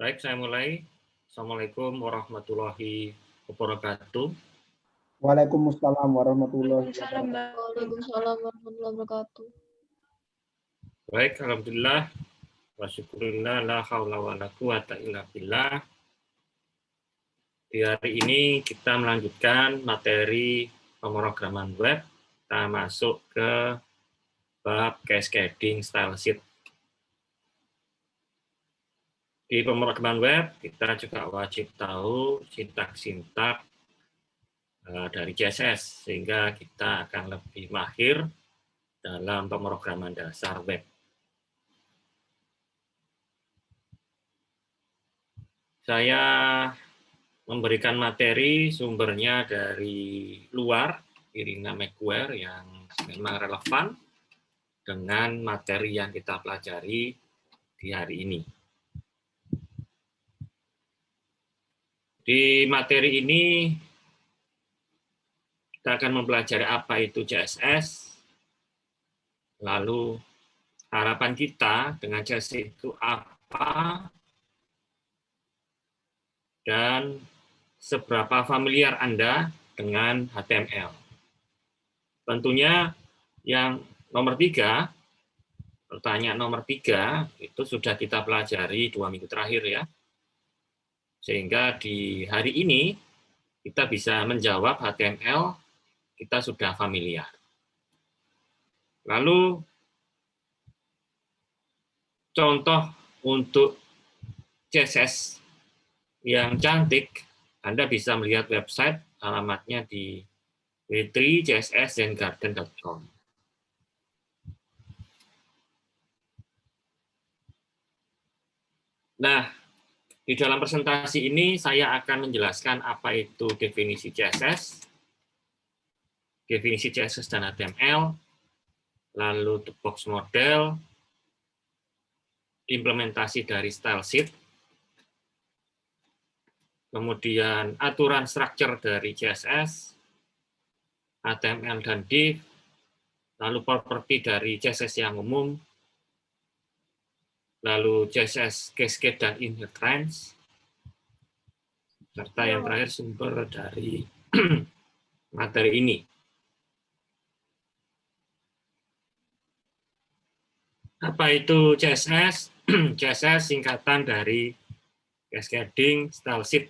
Baik, saya mulai. Assalamualaikum warahmatullahi wabarakatuh. Waalaikumsalam warahmatullahi Waalaikumsalam wabarakatuh. Waalaikumsalam warahmatullahi wabarakatuh. Baik, alhamdulillah. Wa syukurillah la haula wa la quwata illa billah. Di hari ini kita melanjutkan materi pemrograman web. Kita masuk ke bab cascading style sheet. Di pemrograman web, kita juga wajib tahu sintak-sintak dari CSS, sehingga kita akan lebih mahir dalam pemrograman dasar web. Saya memberikan materi sumbernya dari luar, Irina McGuire, yang memang relevan dengan materi yang kita pelajari di hari ini. Di materi ini, kita akan mempelajari apa itu CSS, lalu harapan kita dengan CSS itu apa, dan seberapa familiar Anda dengan HTML. Tentunya yang nomor 3, pertanyaan nomor 3, itu sudah kita pelajari 2 minggu terakhir ya. Sehingga di hari ini, kita bisa menjawab HTML, kita sudah familiar. Lalu, contoh untuk CSS yang cantik, Anda bisa melihat website, alamatnya di w3cssengarden.com. Nah, di dalam presentasi ini saya akan menjelaskan apa itu definisi CSS, definisi CSS dan HTML, lalu the box model, implementasi dari style sheet, kemudian aturan structure dari CSS, HTML dan div, lalu properti dari CSS yang umum, lalu CSS cascade dan inheritance, serta yang terakhir sumber dari materi ini. Apa itu CSS? CSS singkatan dari cascading style sheet.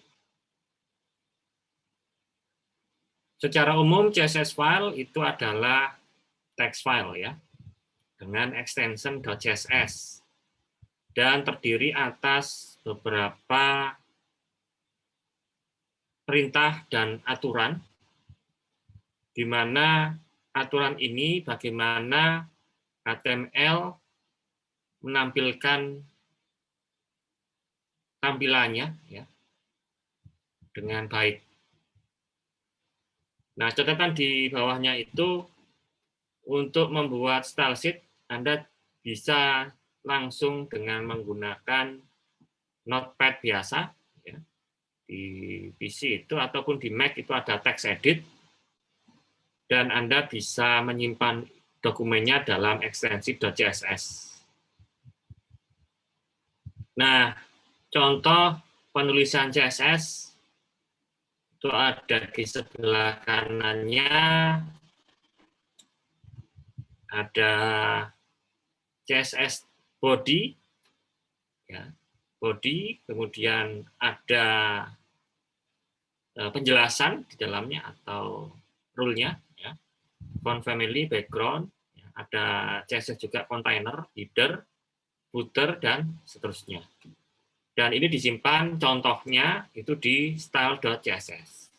Secara umum CSS file itu adalah text file ya, dengan extension .css dan terdiri atas beberapa perintah dan aturan, di mana aturan ini bagaimana HTML menampilkan tampilannya ya, dengan baik. Nah, catatan di bawahnya itu, untuk membuat style sheet, Anda bisa langsung dengan menggunakan Notepad biasa, ya, di PC itu, ataupun di Mac itu ada text edit, dan Anda bisa menyimpan dokumennya dalam ekstensi .css. Nah, contoh penulisan CSS itu ada di sebelah kanannya, ada CSS body, ya, body, kemudian ada penjelasan di dalamnya atau rule-nya, ya, font family, background, ya, ada CSS juga container, header, footer, dan seterusnya. Dan ini disimpan contohnya itu di style.css.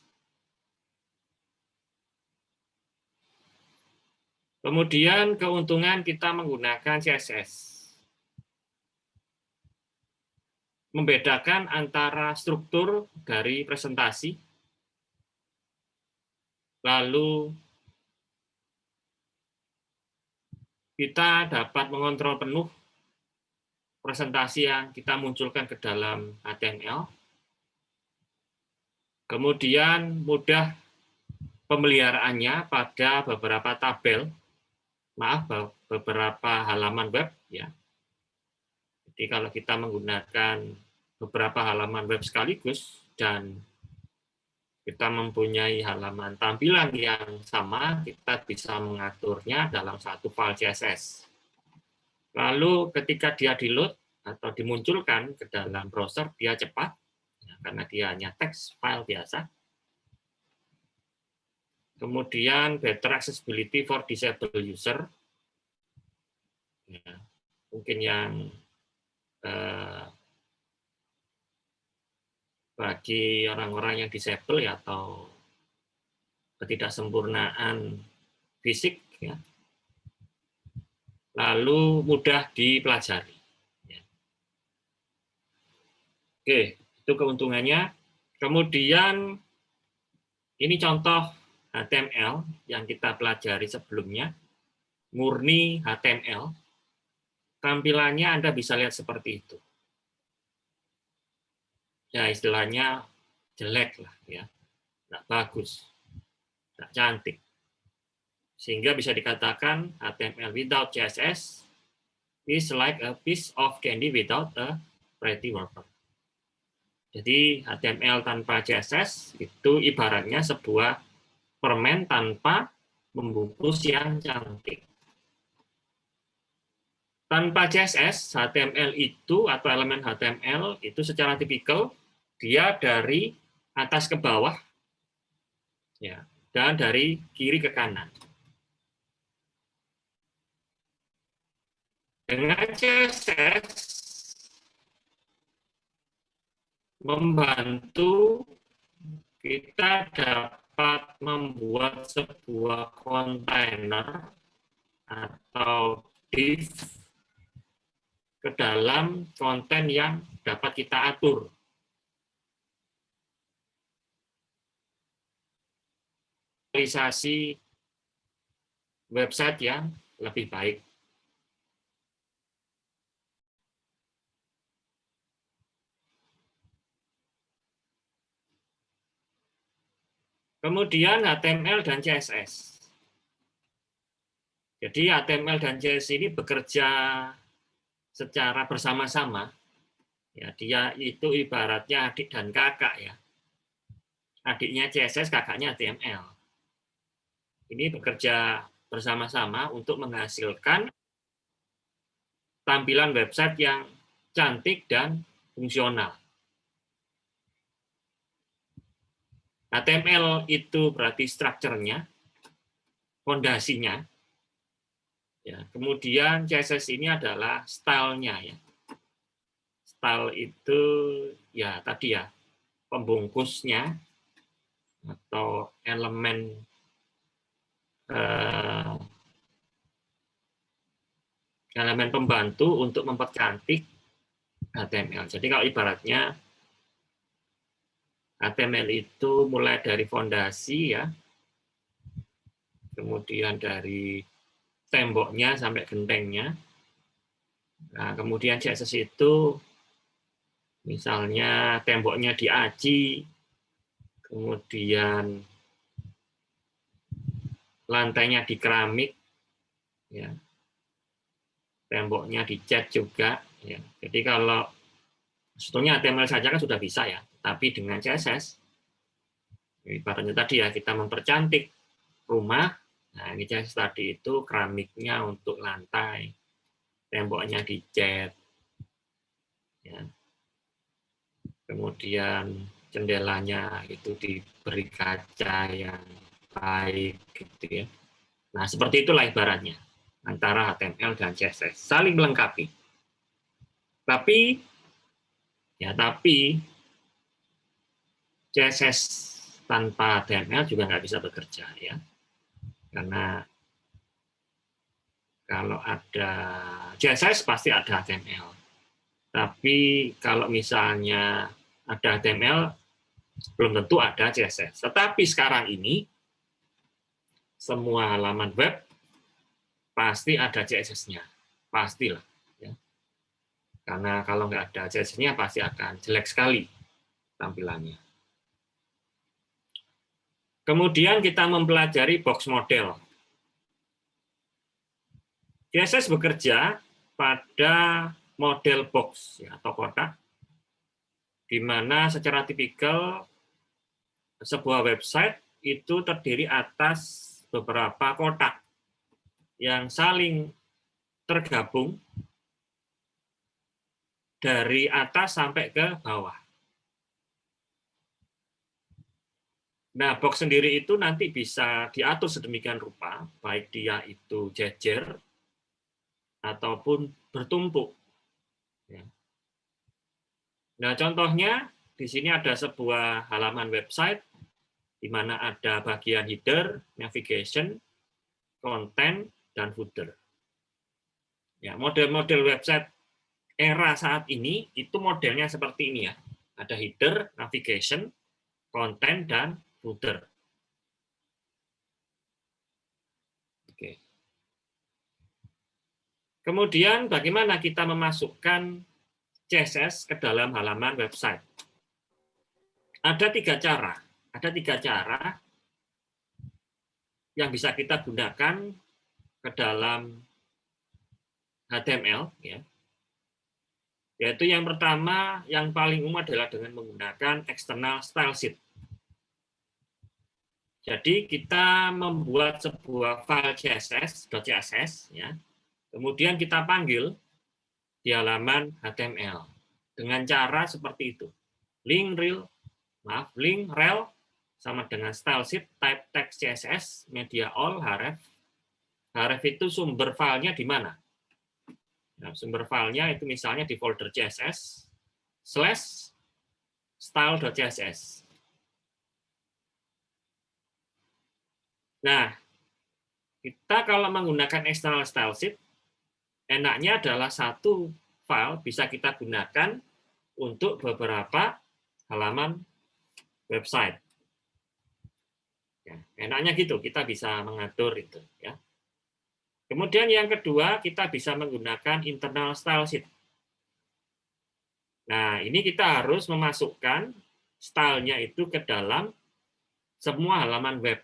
Kemudian keuntungan kita menggunakan CSS. Membedakan antara struktur dari presentasi, lalu kita dapat mengontrol penuh presentasi yang kita munculkan ke dalam HTML. Kemudian mudah pemeliharaannya pada beberapa tabel, beberapa halaman web, ya. Jadi kalau kita menggunakan beberapa halaman web sekaligus dan kita mempunyai halaman tampilan yang sama, kita bisa mengaturnya dalam satu file CSS. Lalu ketika dia di-load atau dimunculkan ke dalam browser, dia cepat, ya, karena dia hanya teks file biasa. Kemudian better accessibility for disabled user. Ya, mungkin yang bagi orang-orang yang disable ya, atau ketidaksempurnaan fisik, ya, lalu mudah dipelajari. Ya. Oke, itu keuntungannya. Kemudian ini contoh HTML yang kita pelajari sebelumnya, murni HTML. Tampilannya Anda bisa lihat seperti itu. Ya, istilahnya jelek lah, ya, nggak bagus, nggak cantik. Sehingga bisa dikatakan HTML without CSS is like a piece of candy without a pretty wrapper. Jadi HTML tanpa CSS itu ibaratnya sebuah permen tanpa membungkus yang cantik. Tanpa CSS, HTML itu atau elemen HTML itu secara tipikal dia dari atas ke bawah, ya, dan dari kiri ke kanan. Dengan CSS membantu kita dapat membuat sebuah kontainer atau div ke dalam konten yang dapat kita atur. Realisasi website yang lebih baik. Kemudian HTML dan CSS. Jadi HTML dan CSS ini bekerja secara bersama-sama. Ya, dia itu ibaratnya adik dan kakak, ya. Adiknya CSS, kakaknya HTML. Ini bekerja bersama-sama untuk menghasilkan tampilan website yang cantik dan fungsional. HTML itu berarti strukturnya, fondasinya. Ya, kemudian CSS ini adalah stylenya, ya. Style itu ya tadi ya, pembungkusnya atau elemen elemen pembantu untuk mempercantik HTML. Jadi kalau ibaratnya HTML itu mulai dari fondasi, ya, kemudian dari temboknya sampai gentengnya. Nah, kemudian CSS itu misalnya temboknya di aci, kemudian lantainya di keramik, ya, temboknya di cat juga, ya. Jadi kalau sebetulnya HTML saja kan sudah bisa, ya, tapi dengan CSS ibaratnya tadi ya, kita mempercantik rumah. Nah, ini CSS tadi itu keramiknya untuk lantai, temboknya di cat, ya. Kemudian jendelanya itu diberi kaca yang baik, gitu ya. Nah, seperti itulah ibaratnya antara HTML dan CSS, saling melengkapi. Tapi CSS tanpa HTML juga nggak bisa bekerja, ya. Karena kalau ada CSS pasti ada HTML. Tapi kalau misalnya ada HTML, belum tentu ada CSS. Tetapi sekarang ini, semua halaman web pasti ada CSS-nya. Pastilah. Ya. Karena kalau nggak ada CSS-nya, pasti akan jelek sekali tampilannya. Kemudian kita mempelajari box model. CSS bekerja pada model box, ya, atau kotak. di mana secara tipikal sebuah website itu terdiri atas beberapa kotak yang saling tergabung dari atas sampai ke bawah. Nah, box sendiri itu nanti bisa diatur sedemikian rupa, baik dia itu jejer ataupun bertumpuk. Ya. Nah, contohnya di sini ada sebuah halaman website di mana ada bagian header, navigation, konten, dan footer. Ya, model-model website era saat ini itu modelnya seperti ini ya. Ada header, navigation, konten, dan footer. Oke. Kemudian bagaimana kita memasukkan CSS ke dalam halaman website? Ada tiga cara. Ada tiga cara yang bisa kita gunakan ke dalam HTML, ya. Yaitu yang pertama, yang paling umum adalah dengan menggunakan external style sheet. Jadi kita membuat sebuah file CSS, ya. Kemudian kita panggil di halaman HTML dengan cara seperti itu. Link rel sama dengan style sheet, type text CSS, media all, href. Href itu sumber filenya di mana? Nah, sumber filenya itu misalnya di folder CSS /style.css. Nah, kita kalau menggunakan external style sheet, enaknya adalah satu file bisa kita gunakan untuk beberapa halaman website. Ya, enaknya gitu, kita bisa mengatur itu. Ya. Kemudian yang kedua, kita bisa menggunakan internal style sheet. Nah, ini kita harus memasukkan stylenya itu ke dalam semua halaman web.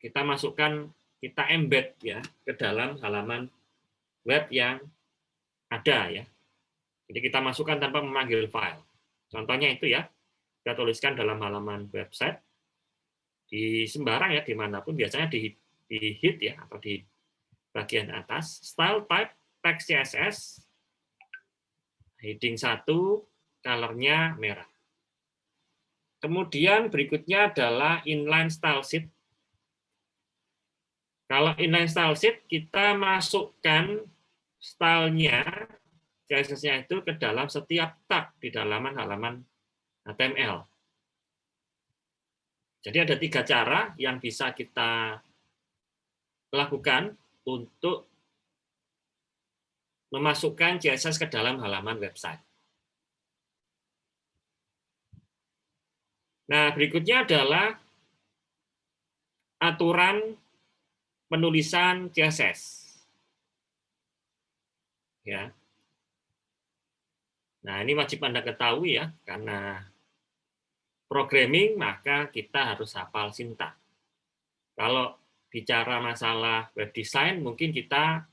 Kita masukkan, kita embed ya ke dalam halaman web yang ada ya. Jadi kita masukkan tanpa memanggil file. Contohnya itu ya, kita tuliskan dalam halaman website di sembarang ya, dimanapun, biasanya di hit ya, atau di bagian atas, style type text CSS, heading 1, color-nya merah. Kemudian berikutnya adalah inline style sheet. Kalau inline style sheet, kita masukkan style-nya, CSS-nya itu ke dalam setiap tag di dalam halaman HTML. Jadi ada tiga cara yang bisa kita lakukan untuk memasukkan CSS ke dalam halaman website. Nah, berikutnya adalah aturan penulisan CSS. Ya. Nah, ini wajib Anda ketahui ya, karena programming maka kita harus hafal sintaks. Kalau bicara masalah web design, mungkin kita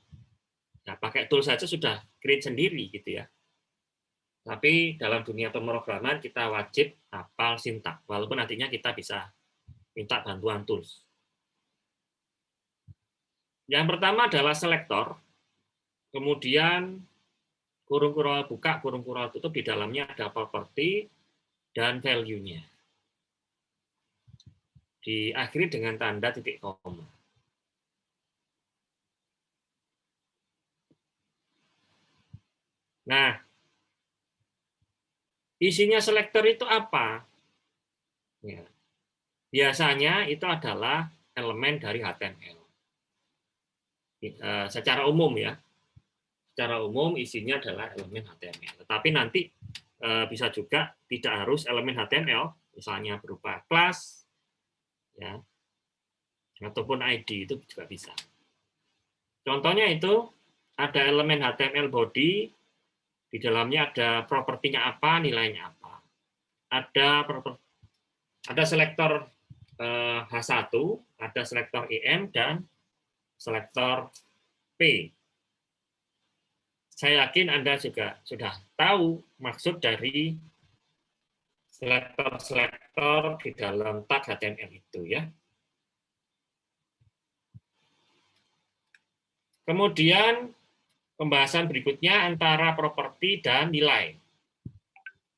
ya, pakai tool saja sudah create sendiri gitu ya. Tapi dalam dunia pemrograman kita wajib hafal sintaks, walaupun nantinya kita bisa minta bantuan tools. Yang pertama adalah selektor, kemudian kurung kurung buka, kurung kurung tutup, di dalamnya ada properti dan value-nya. Diakhiri dengan tanda titik koma. Nah, isinya selektor itu apa? Ya. Biasanya itu adalah elemen dari HTML. Secara umum ya, secara umum isinya adalah elemen HTML. Tetapi nanti bisa juga tidak harus elemen HTML, misalnya berupa class, ya, ataupun ID itu juga bisa. Contohnya itu ada elemen HTML body, di dalamnya ada propertinya apa, nilainya apa. Ada selektor H1, ada selektor EM, dan selektor P. Saya yakin Anda juga sudah tahu maksud dari selektor-selektor di dalam tag HTML itu ya. Kemudian pembahasan berikutnya antara properti dan nilai.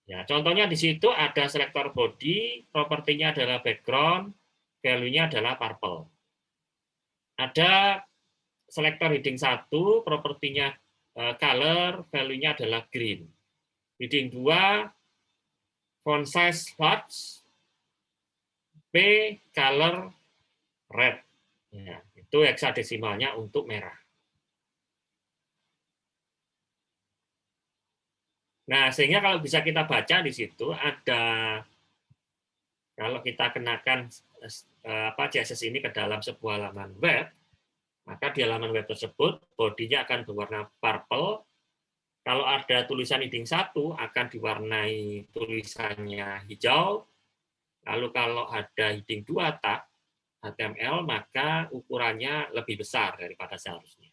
Ya, contohnya di situ ada selektor body, propertinya adalah background, value-nya adalah purple. Ada selektor heading 1, propertinya color, value-nya adalah green. Heading 2, font size large, P, color red. Ya, itu hexadesimalnya untuk merah. Nah, sehingga kalau bisa kita baca di situ ada, kalau kita kenakan CSS ini ke dalam sebuah halaman web, maka di halaman web tersebut bodinya akan berwarna purple. Kalau ada tulisan heading 1 akan diwarnai tulisannya hijau. Lalu kalau ada heading 2 tag HTML maka ukurannya lebih besar daripada seharusnya.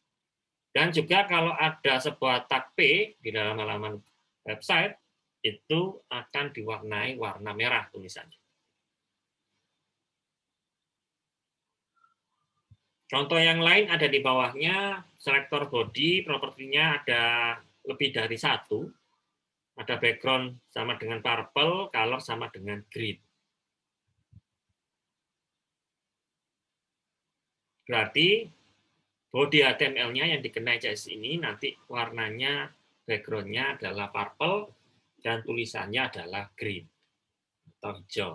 Dan juga kalau ada sebuah tag P di dalam halaman website itu akan diwarnai warna merah tulisannya. Contoh yang lain ada di bawahnya, selektor body, propertinya ada lebih dari 1. Ada background sama dengan purple, color sama dengan green. Berarti body HTML-nya yang dikenai CSS ini nanti warnanya, background-nya adalah purple, dan tulisannya adalah green atau hijau.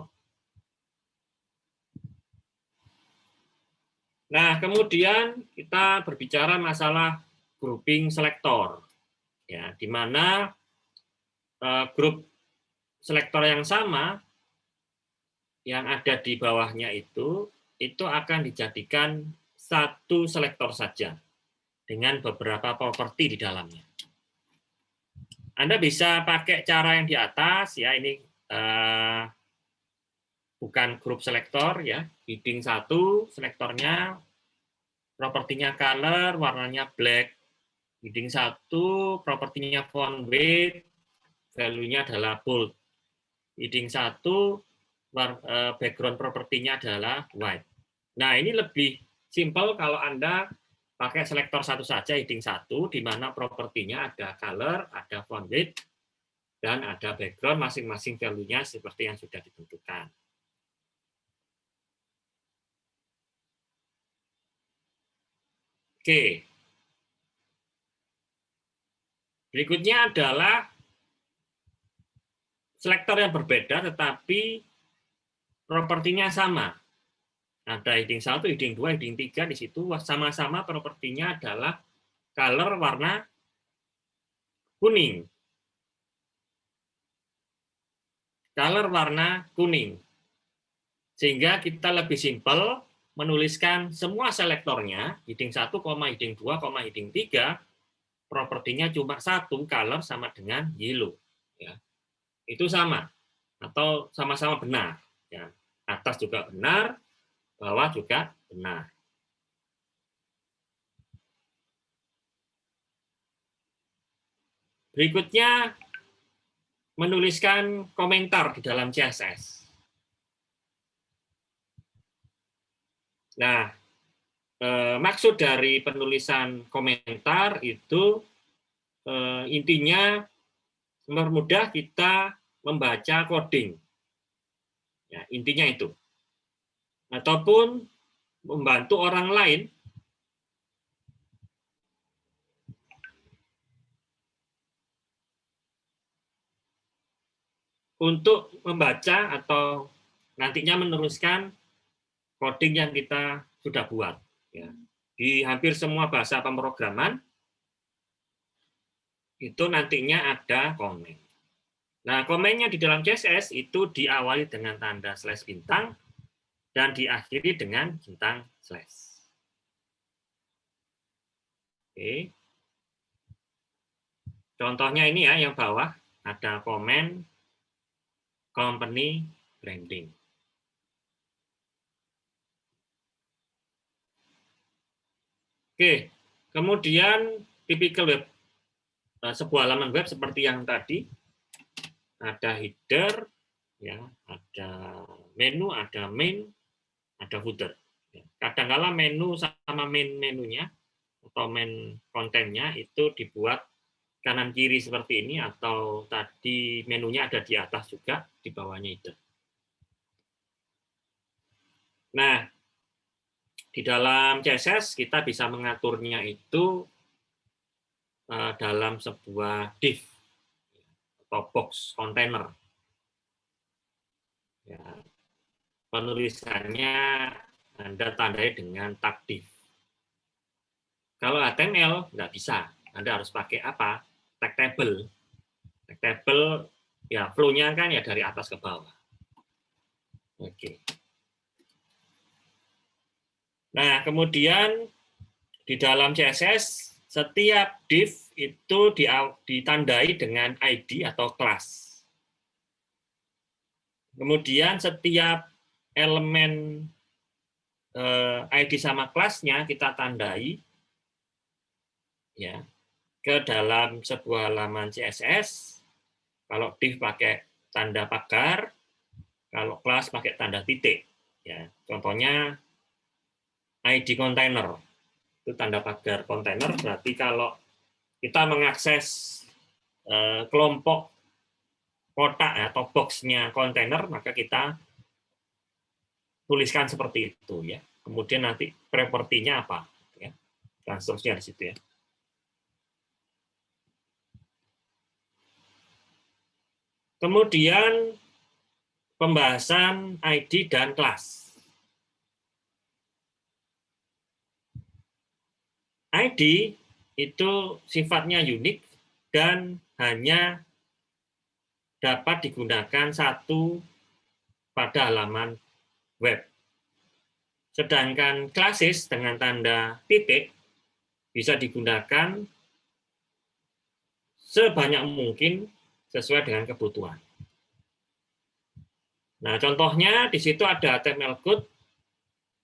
Nah, kemudian kita berbicara masalah grouping selektor, ya, di mana grup selektor yang sama yang ada di bawahnya itu akan dijadikan satu selektor saja dengan beberapa properti di dalamnya. Anda bisa pakai cara yang di atas, ya, ini bukan grup selektor, ya, heading 1 selektornya propertinya color, warnanya black. Heading 1 propertinya font weight, value-nya adalah bold. Heading 1 background propertinya adalah white. Nah, ini lebih simple kalau Anda pakai selektor satu saja, heading 1, di mana propertinya ada color, ada font weight, dan ada background, masing-masing value-nya seperti yang sudah ditentukan. Oke. Berikutnya adalah selektor yang berbeda, tetapi propertinya sama. Ada heading 1, heading 2, heading 3 di situ sama-sama propertinya adalah color warna kuning. Color warna kuning. Sehingga kita lebih simpel menuliskan semua selektornya, heading 1, heading 2, heading 3, propertinya cuma satu, color sama dengan yellow. Ya. Itu sama, atau sama-sama benar. Ya. Atas juga benar, bawah juga benar. Berikutnya, menuliskan komentar di dalam CSS. Nah, maksud dari penulisan komentar itu intinya mempermudah kita membaca coding. Ya, intinya itu. Ataupun membantu orang lain untuk membaca atau nantinya meneruskan coding yang kita sudah buat. Ya. Di hampir semua bahasa pemrograman itu nantinya ada komen. Nah, komennya di dalam CSS itu diawali dengan tanda slash bintang dan diakhiri dengan bintang slash. Oke. Contohnya ini ya, yang bawah ada komen company branding. Oke, kemudian tipikal web, sebuah halaman web seperti yang tadi, ada header, ya, ada menu, ada main, ada footer. Kadang-kala menu sama main menunya atau main kontennya itu dibuat kanan kiri seperti ini, atau tadi menunya ada di atas juga, di bawahnya itu. Nah, di dalam CSS kita bisa mengaturnya itu dalam sebuah div atau box container. Ya, penulisannya Anda tandai dengan tag div. Kalau HTML nggak bisa, Anda harus pakai apa? Tag table. Tag table ya flow-nya kan ya dari atas ke bawah. Oke. Nah, kemudian di dalam CSS setiap div itu ditandai dengan ID atau kelas. Kemudian setiap elemen ID sama kelasnya kita tandai ya ke dalam sebuah halaman CSS. Kalau div pakai tanda pagar, kalau kelas pakai tanda titik. Ya, contohnya ID container itu tanda pagar kontainer. Berarti kalau kita mengakses kelompok kotak atau boxnya kontainer, maka kita tuliskan seperti itu ya. Kemudian nanti propertinya apa ya, dan seterusnya di situ ya. Kemudian pembahasan ID dan kelas. ID itu sifatnya unik dan hanya dapat digunakan satu pada halaman web. Sedangkan klasis dengan tanda titik bisa digunakan sebanyak mungkin sesuai dengan kebutuhan. Nah, contohnya di situ ada HTML code,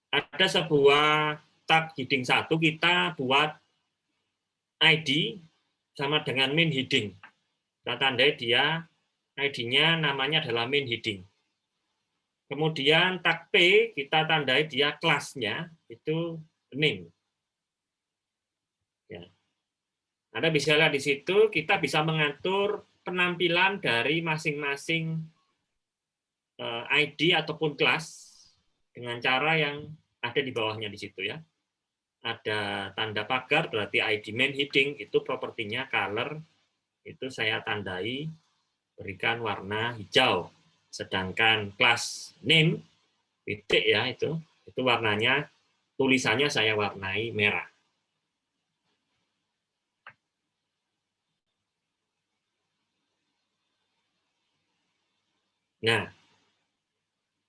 ada sebuah tag heading 1, kita buat ID sama dengan main heading. Kita tandai dia ID-nya namanya adalah main heading. Kemudian tag P kita tandai dia kelasnya itu name. Ya. Anda bisa lihat di situ kita bisa mengatur penampilan dari masing-masing ID ataupun kelas dengan cara yang ada di bawahnya di situ ya. Ada tanda pagar berarti ID main heading itu propertinya color itu saya tandai berikan warna hijau. Sedangkan kelas name titik ya itu warnanya tulisannya saya warnai merah. Nah,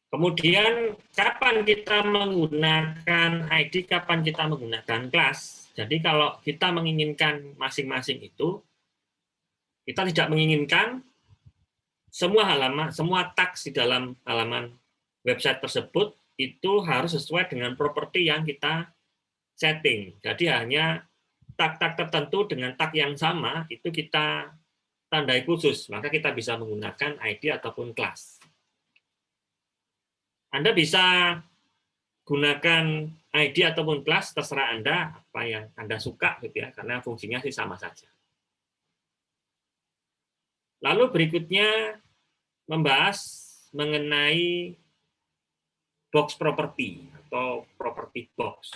kemudian kapan kita menggunakan ID, kapan kita menggunakan kelas. Jadi kalau kita menginginkan masing-masing itu, kita tidak menginginkan semua halaman, semua teks di dalam halaman website tersebut itu harus sesuai dengan properti yang kita setting. Jadi hanya tag-tag tertentu dengan tag yang sama itu kita tandai khusus, maka kita bisa menggunakan ID ataupun kelas. Anda bisa gunakan ID ataupun kelas terserah Anda apa yang Anda suka gitu ya, karena fungsinya sih sama saja. Lalu berikutnya membahas mengenai box property atau property box.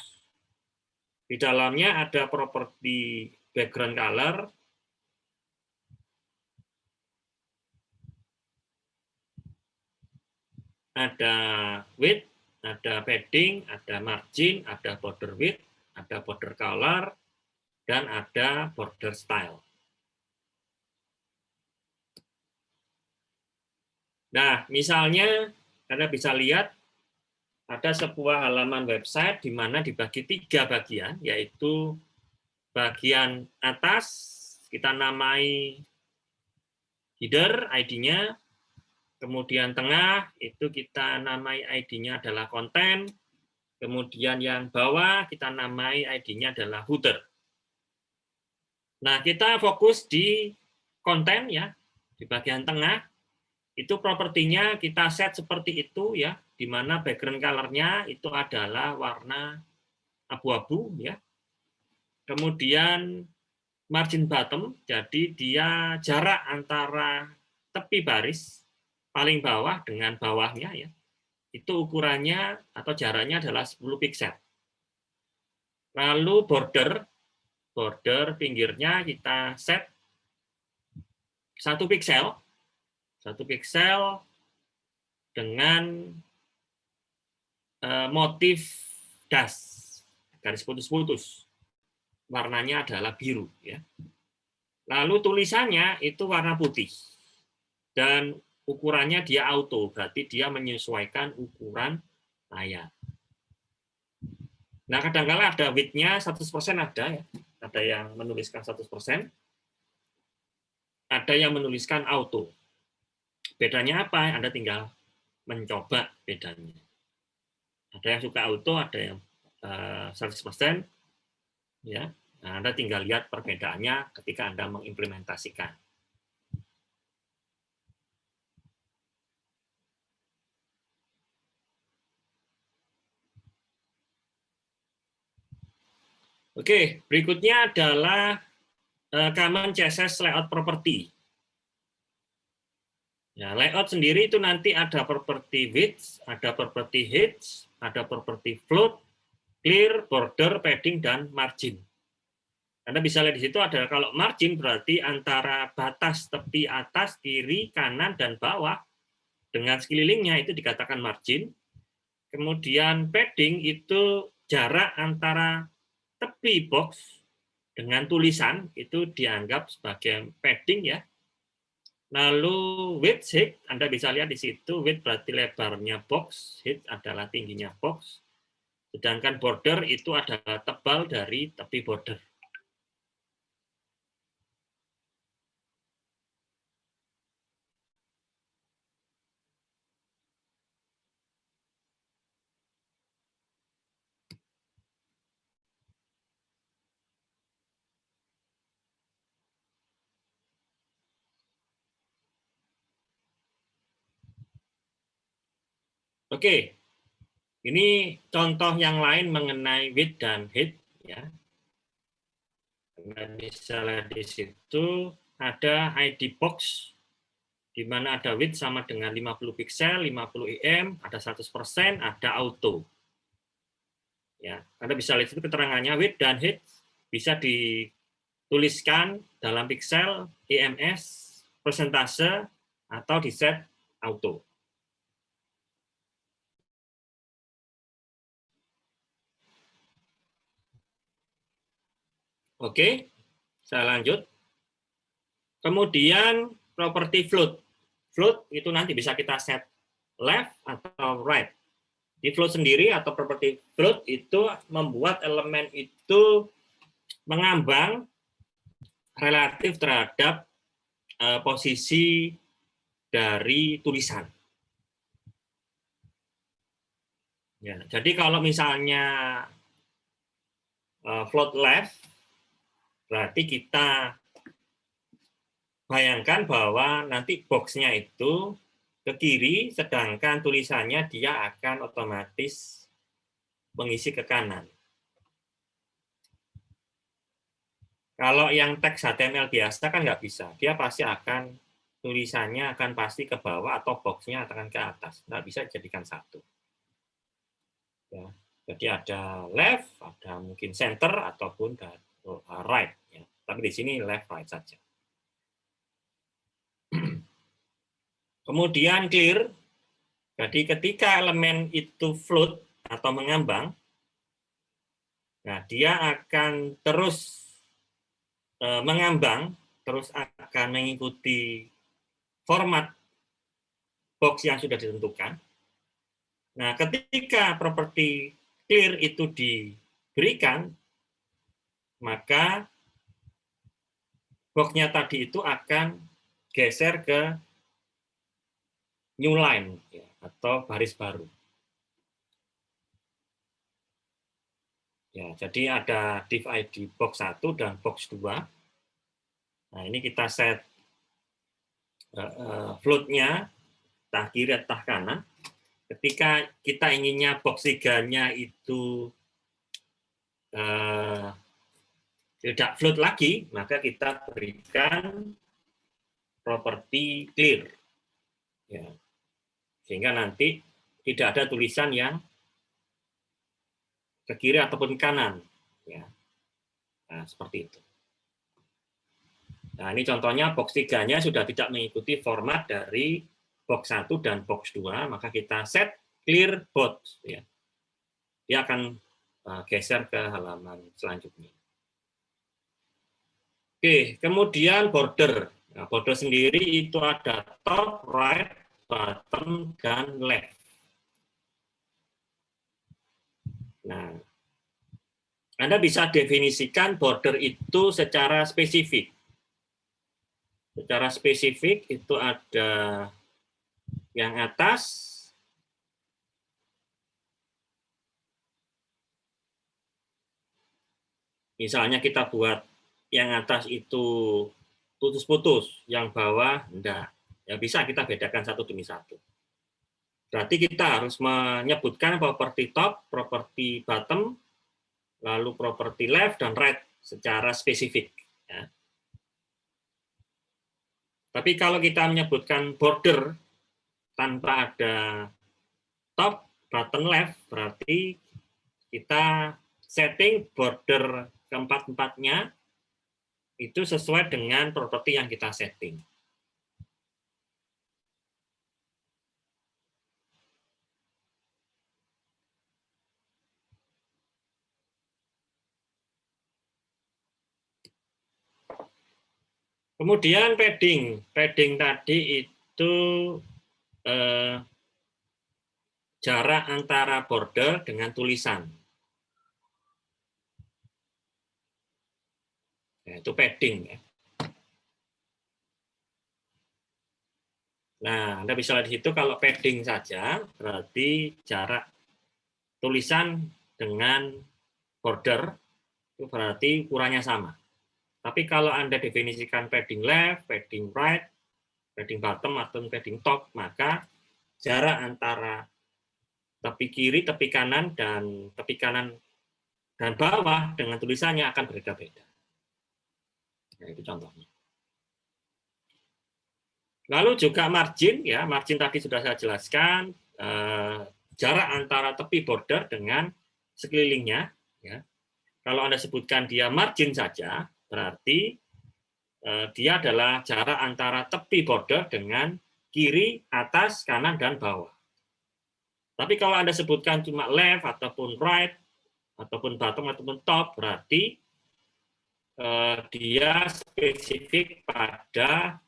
Di dalamnya ada properti background color, ada width, ada padding, ada margin, ada border width, ada border color, dan ada border style. Nah, misalnya Anda bisa lihat ada sebuah halaman website di mana dibagi 3 bagian, yaitu bagian atas kita namai header ID-nya, kemudian tengah itu kita namai ID-nya adalah konten, kemudian yang bawah kita namai ID-nya adalah footer. Nah, kita fokus di konten ya, di bagian tengah. Itu propertinya kita set seperti itu ya, di mana background color-nya itu adalah warna abu-abu ya. Kemudian margin bottom, jadi dia jarak antara tepi baris paling bawah dengan bawahnya ya. Itu ukurannya atau jaraknya adalah 10 piksel. Lalu border pinggirnya kita set 1 piksel. 1 piksel dengan motif das, garis putus-putus. Warnanya adalah biru ya. Lalu tulisannya itu warna putih. Dan ukurannya dia auto, berarti dia menyesuaikan ukuran layar. Nah, kadang-kala ada width-nya 100% ada ya. Ada yang menuliskan 100%. Ada yang menuliskan auto. Bedanya apa? Anda tinggal mencoba bedanya. Ada yang suka auto, ada yang 100%. Ya, nah, Anda tinggal lihat perbedaannya ketika Anda mengimplementasikan. Oke, berikutnya adalah common CSS layout property. Ya, layout sendiri itu nanti ada property width, ada property height, ada property float, clear, border, padding, dan margin. Anda bisa lihat di situ ada kalau margin berarti antara batas tepi atas, kiri, kanan, dan bawah dengan sekelilingnya itu dikatakan margin. Kemudian padding itu jarak antara tepi box dengan tulisan itu dianggap sebagai padding ya. Lalu width height, Anda bisa lihat di situ, width berarti lebarnya box, height adalah tingginya box. Sedangkan border itu adalah tebal dari tepi border. Oke, ini contoh yang lain mengenai width dan height ya. Anda bisa lihat di situ ada ID box di mana ada width sama dengan 50 piksel, 50 em, ada 100%, ada auto. Ya, Anda bisa lihat itu keterangannya width dan height bisa dituliskan dalam piksel, EMS, persentase, atau di set auto. Oke, saya lanjut. Kemudian property float. Float itu nanti bisa kita set left atau right. Di float sendiri atau property float itu membuat elemen itu mengambang relatif terhadap posisi dari tulisan. Ya, jadi kalau misalnya float left, berarti kita bayangkan bahwa nanti box-nya itu ke kiri, sedangkan tulisannya dia akan otomatis mengisi ke kanan. Kalau yang teks HTML biasa kan nggak bisa, dia pasti akan tulisannya akan pasti ke bawah atau box-nya akan ke atas, nggak bisa dijadikan satu. Ya, jadi ada left, ada mungkin center ataupun right. Ya. Tapi di sini left right saja. Kemudian clear. Jadi ketika elemen itu float atau mengambang, nah dia akan terus mengambang, terus akan mengikuti format box yang sudah ditentukan. Nah, ketika properti clear itu diberikan, maka box-nya tadi itu akan geser ke new line ya, atau baris baru. Ya, jadi ada div ID box 1 dan box 2. Nah, ini kita set float-nya entah kiri entah kanan. Ketika kita inginnya box 3-nya itu tidak float lagi, maka kita berikan properti clear. Ya. Sehingga nanti tidak ada tulisan yang ke kiri ataupun kanan. Ya. Nah, seperti itu. Nah, ini contohnya box 3-nya sudah tidak mengikuti format dari box 1 dan box 2, maka kita set clear box. Ya. Dia akan geser ke halaman selanjutnya. Oke, kemudian border. Nah, border sendiri itu ada top, right, bottom, dan left. Nah, Anda bisa definisikan border itu secara spesifik. Secara spesifik itu ada yang atas, misalnya kita buat yang atas itu putus-putus, yang bawah enggak. Ya bisa kita bedakan satu demi satu. Berarti kita harus menyebutkan properti top, properti bottom, lalu properti left dan right secara spesifik. Ya. Tapi kalau kita menyebutkan border tanpa ada top, bottom, left, berarti kita setting border keempat-empatnya itu sesuai dengan properti yang kita setting. Kemudian padding. Padding tadi itu jarak antara border dengan tulisan. Ya, itu padding. Ya. Nah, Anda bisa lihat di situ kalau padding saja, berarti jarak tulisan dengan border, itu berarti ukurannya sama. Tapi kalau Anda definisikan padding left, padding right, padding bottom, atau padding top, maka jarak antara tepi kiri, tepi kanan, dan bawah dengan tulisannya akan berbeda-beda. Nah, itu contohnya. Lalu juga margin, ya margin tadi sudah saya jelaskan, jarak antara tepi border dengan sekelilingnya. Ya. Kalau Anda sebutkan dia margin saja, berarti dia adalah jarak antara tepi border dengan kiri, atas, kanan, dan bawah. Tapi kalau Anda sebutkan cuma left, ataupun right, ataupun bottom, ataupun top, berarti dia spesifik pada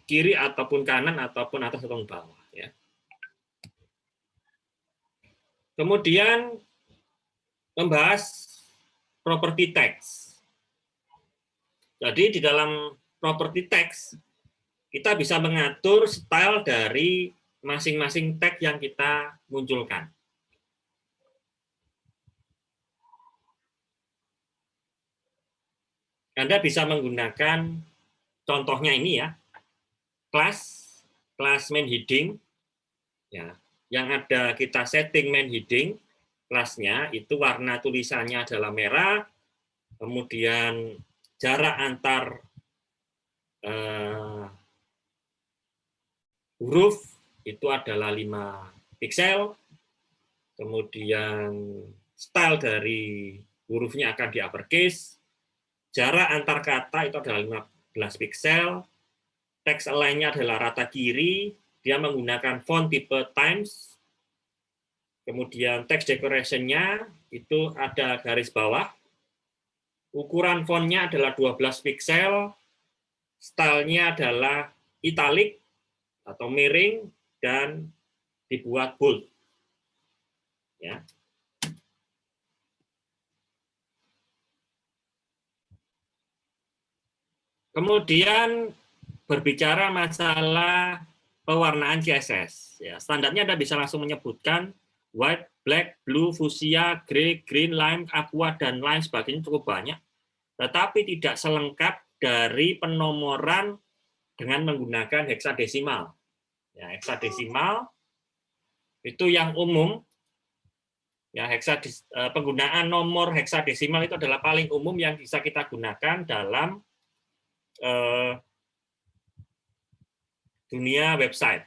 kiri, ataupun kanan, ataupun atas, ataupun bawah. Ya. Kemudian membahas property text. Jadi di dalam property text, kita bisa mengatur style dari masing-masing tag yang kita munculkan. Anda bisa menggunakan contohnya ini ya, class main heading, ya, yang ada kita setting main heading, kelasnya itu warna tulisannya adalah merah, kemudian jarak antar huruf itu adalah 5 pixel, kemudian style dari hurufnya akan di uppercase, jarak antar kata itu adalah 15 pixel, text align-nya adalah rata kiri, dia menggunakan font tipe Times, kemudian text decoration-nya itu ada garis bawah, ukuran font-nya adalah 12 pixel, style-nya adalah italic atau miring, dan dibuat bold. Ya. Kemudian berbicara masalah pewarnaan CSS. Ya, standarnya Anda bisa langsung menyebutkan white, black, blue, fuchsia, gray, green, lime, aqua, dan lain sebagainya cukup banyak. Tetapi tidak selengkap dari penomoran dengan menggunakan heksadesimal. Ya, heksadesimal itu yang umum. Ya, penggunaan nomor heksadesimal itu adalah paling umum yang bisa kita gunakan dalam dunia website.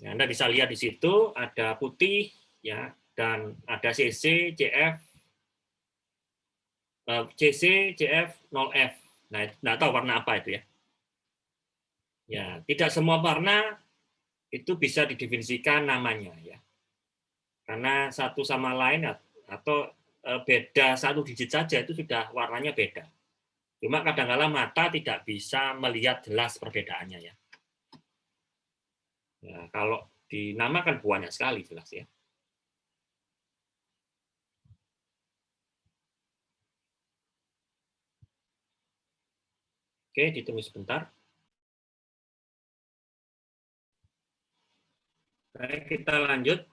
Ya, Anda bisa lihat di situ ada putih, ya, dan ada CC, CF, CC, CF, 0F. Nah, nggak tahu warna apa itu ya. Ya, tidak semua warna itu bisa didefinisikan namanya ya. Karena satu sama lain atau beda satu digit saja itu sudah warnanya beda. Cuma kadang-kala mata tidak bisa melihat jelas perbedaannya ya. Ya, kalau dinamakan banyak sekali jelas ya. Oke, ditunggu sebentar. Baik, kita lanjut.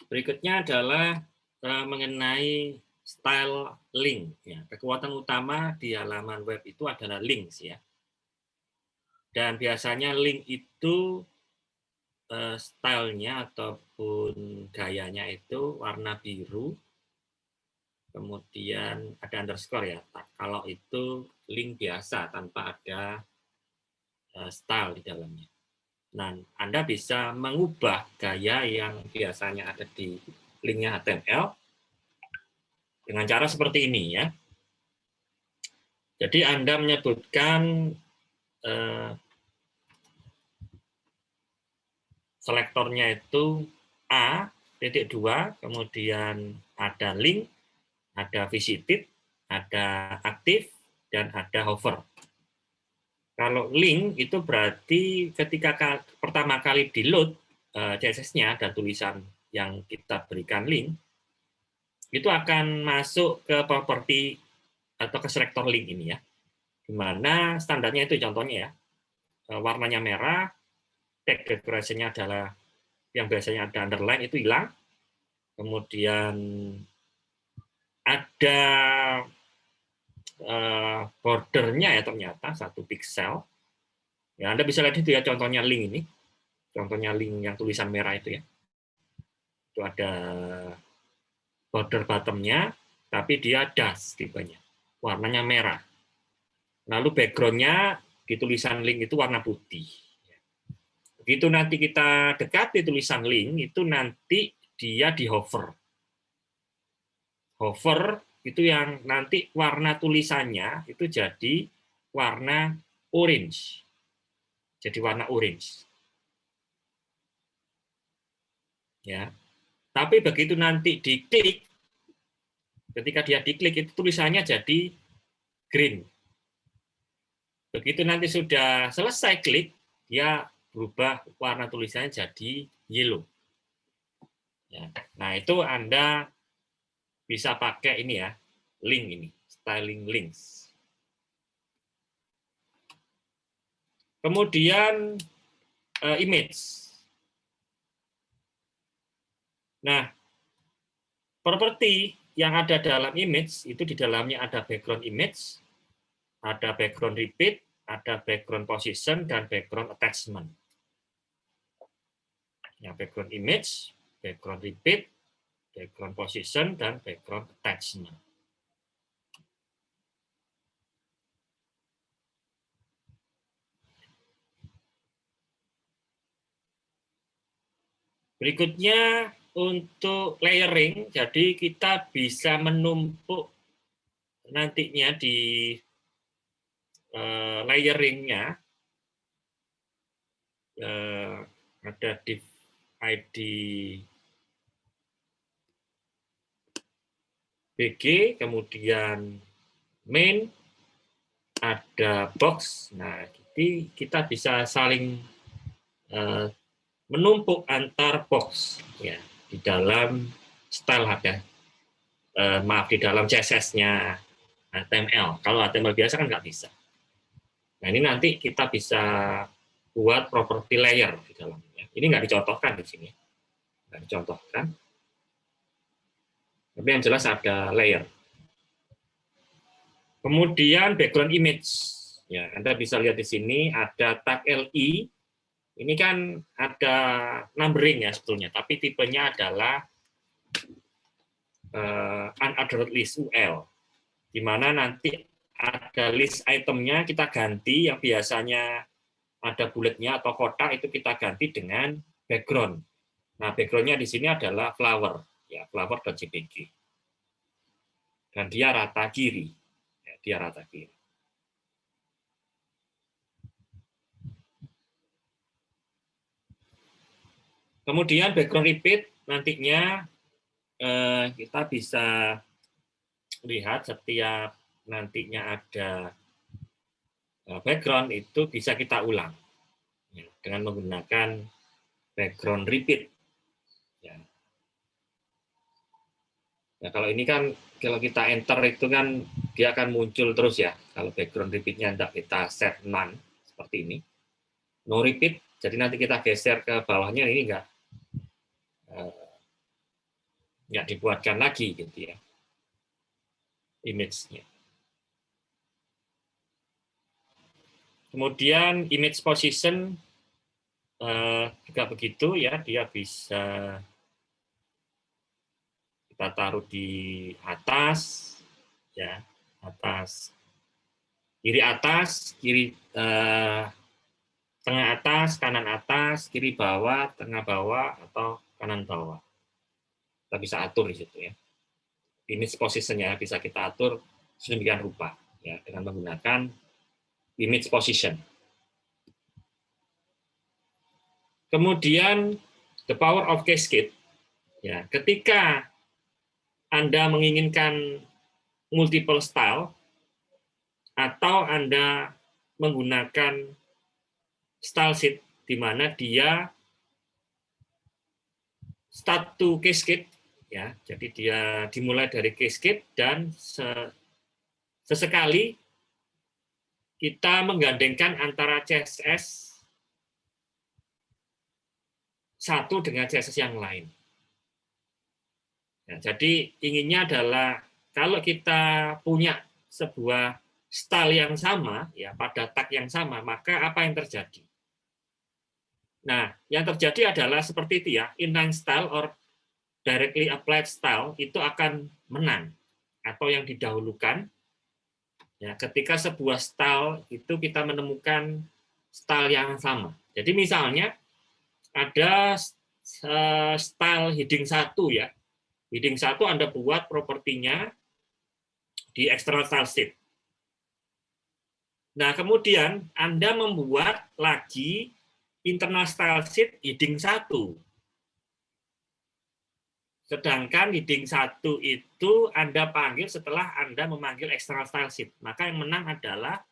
Berikutnya adalah mengenai style link. Ya, kekuatan utama di halaman web itu adalah links ya. Dan biasanya link itu stylenya ataupun gayanya itu warna biru, kemudian ada underscore ya. Kalau itu link biasa tanpa ada style di dalamnya. Nah, Anda bisa mengubah gaya yang biasanya ada di linknya HTML dengan cara seperti ini ya. Jadi Anda menyebutkan selektornya itu A.2, kemudian ada link, ada visited, ada aktif, dan ada hover. Kalau link itu berarti ketika pertama kali di-load CSS-nya ada tulisan yang kita berikan link, itu akan masuk ke properti atau ke selektor link ini ya. Di mana standarnya itu contohnya ya, warnanya merah, tag decoration-nya adalah yang biasanya ada underline itu hilang, kemudian ada bordernya ya ternyata 1 piksel. Ya, Anda bisa lihat itu ya contohnya link ini, contohnya link yang tulisan merah itu ya. Itu ada border bottomnya, tapi dia dash tipenya, warnanya merah. Lalu background-nya di tulisan link itu warna putih. Begitu nanti kita dekati tulisan link, itu nanti dia di hover. Hover itu yang nanti warna tulisannya itu jadi warna orange. Jadi warna orange. Ya. Tapi begitu nanti diklik, ketika dia diklik itu tulisannya jadi green. Begitu nanti sudah selesai klik, dia berubah warna tulisannya jadi yellow. Ya. Nah, itu Anda bisa pakai ini ya, link ini, styling links. Kemudian image. Nah, properti yang ada dalam image itu di dalamnya ada background image, ada background repeat, ada background position, dan background attachment. Ya, background image, background repeat, background position, dan background attachment. Berikutnya untuk layering, jadi kita bisa menumpuk nantinya di layeringnya ada div ID BG, kemudian main, ada box. Nah, jadi kita bisa saling menumpuk antar box ya di dalam style ada maaf di dalam CSS-nya HTML. Kalau HTML biasa kan nggak bisa. Nah, ini nanti kita bisa buat property layer di dalamnya. Ini nggak dicontohkan di sini, nggak dicontohkan. Tapi yang jelas ada layer. Kemudian background image. Ya, Anda bisa lihat di sini ada tag LI. Ini kan ada numbering ya sebetulnya, tapi tipenya adalah unordered list UL, di mana nanti ada list itemnya kita ganti, yang biasanya ada bulatnya atau kotak itu kita ganti dengan background. Nah, backgroundnya di sini adalah flower, ya flower.jpg, dan dia rata kiri, ya, dia rata kiri. Kemudian background repeat nantinya kita bisa lihat setiap nantinya ada background itu bisa kita ulang ya, dengan menggunakan background repeat. Ya. Ya, kalau ini kan kalau kita enter itu kan dia akan muncul terus ya. Kalau background repeatnya tidak kita set none seperti ini, no repeat. Jadi nanti kita geser ke bawahnya ini nggak dibuatkan lagi gitu ya image-nya. Kemudian image position juga begitu ya, dia bisa kita taruh di atas, ya atas, kiri atas, kiri tengah atas, kanan atas, kiri bawah, tengah bawah, atau kanan bawah. Kita bisa atur di situ ya. Image position-nya bisa kita atur sedemikian rupa ya dengan menggunakan image position. Kemudian the power of cascade. Ya, ketika Anda menginginkan multiple style atau Anda menggunakan style sheet di mana dia start to cascade ya. Jadi dia dimulai dari cascade dan sesekali kita menggandengkan antara CSS satu dengan CSS yang lain. Ya, jadi inginnya adalah kalau kita punya sebuah style yang sama ya pada tag yang sama, maka apa yang terjadi? Nah, yang terjadi adalah seperti itu ya, inline style or directly applied style itu akan menang atau yang didahulukan. Ya, ketika sebuah style itu kita menemukan style yang sama. Jadi misalnya ada style heading 1 ya. Heading 1 Anda buat propertinya di external style sheet. Nah, kemudian Anda membuat lagi internal style sheet heading 1. Sedangkan heading 1 itu Anda panggil setelah Anda memanggil external style sheet. Maka yang menang adalah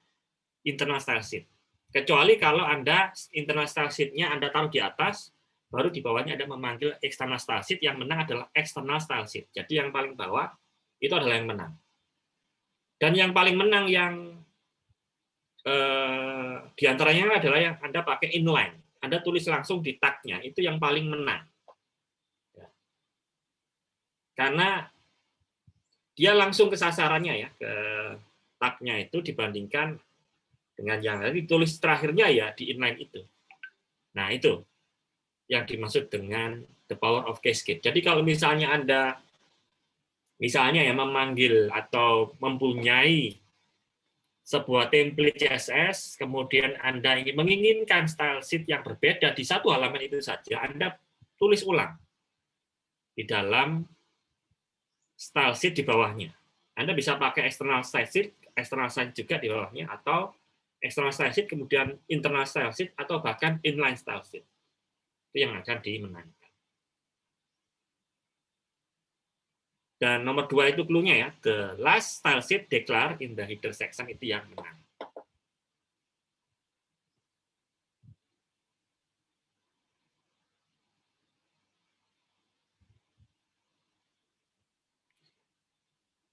internal style sheet. Kecuali kalau Anda internal style sheet-nya Anda taruh di atas, baru di bawahnya Anda memanggil external style sheet, yang menang adalah external style sheet. Jadi yang paling bawah itu adalah yang menang. Dan yang paling menang yang diantaranya adalah yang Anda pakai inline. Anda tulis langsung di tag-nya, itu yang paling menang. Karena dia langsung ke sasarannya ya, ke tag-nya itu dibandingkan dengan yang tadi tulis terakhirnya ya di inline itu. Nah, itu yang dimaksud dengan the power of cascade. Jadi kalau misalnya Anda misalnya ya memanggil atau mempunyai sebuah template CSS, kemudian Anda menginginkan style sheet yang berbeda di satu halaman itu saja, Anda tulis ulang di dalam style sheet di bawahnya. Anda bisa pakai external style sheet juga di bawahnya, atau external style sheet kemudian internal style sheet, atau bahkan inline style sheet. Itu yang akan dimenangkan. Dan nomor 2 itu clue-nya ya, the last style sheet declare in the header section, itu yang menang.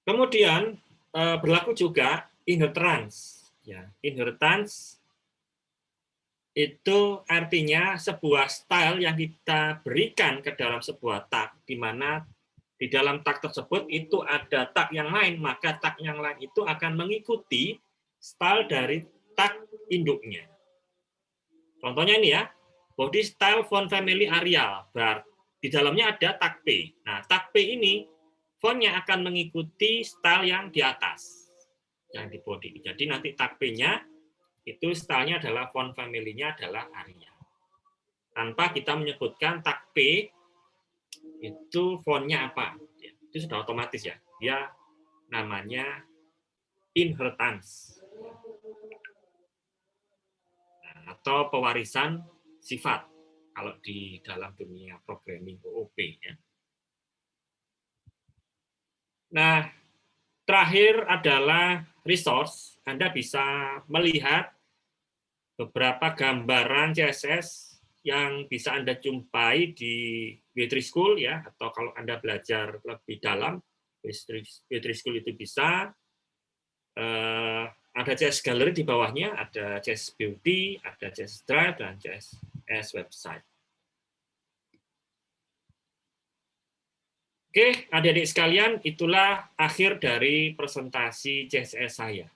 Kemudian berlaku juga inheritance. Ya, inheritance itu artinya sebuah style yang kita berikan ke dalam sebuah tag, di mana di dalam tag tersebut itu ada tag yang lain, maka tag yang lain itu akan mengikuti style dari tag induknya. Contohnya ini ya, body style font family Arial. Di dalamnya ada tag P. Nah, tag P ini fontnya akan mengikuti style yang di atas, yang di body. Jadi nanti tag P-nya itu stylenya adalah font family-nya adalah Arial. Tanpa kita menyebutkan tag P itu fontnya apa. Itu sudah otomatis ya. Dia namanya inheritance. Nah, atau pewarisan sifat kalau di dalam dunia programming OOP ya. Nah, terakhir adalah resource. Anda bisa melihat beberapa gambaran CSS yang bisa Anda jumpai di W3 School ya, atau kalau Anda belajar lebih dalam W3 School itu bisa ada CSS Gallery di bawahnya, ada CSS Beauty, ada CSS Drive, dan CSS Website. Oke, adik-adik sekalian, itulah akhir dari presentasi CSS saya.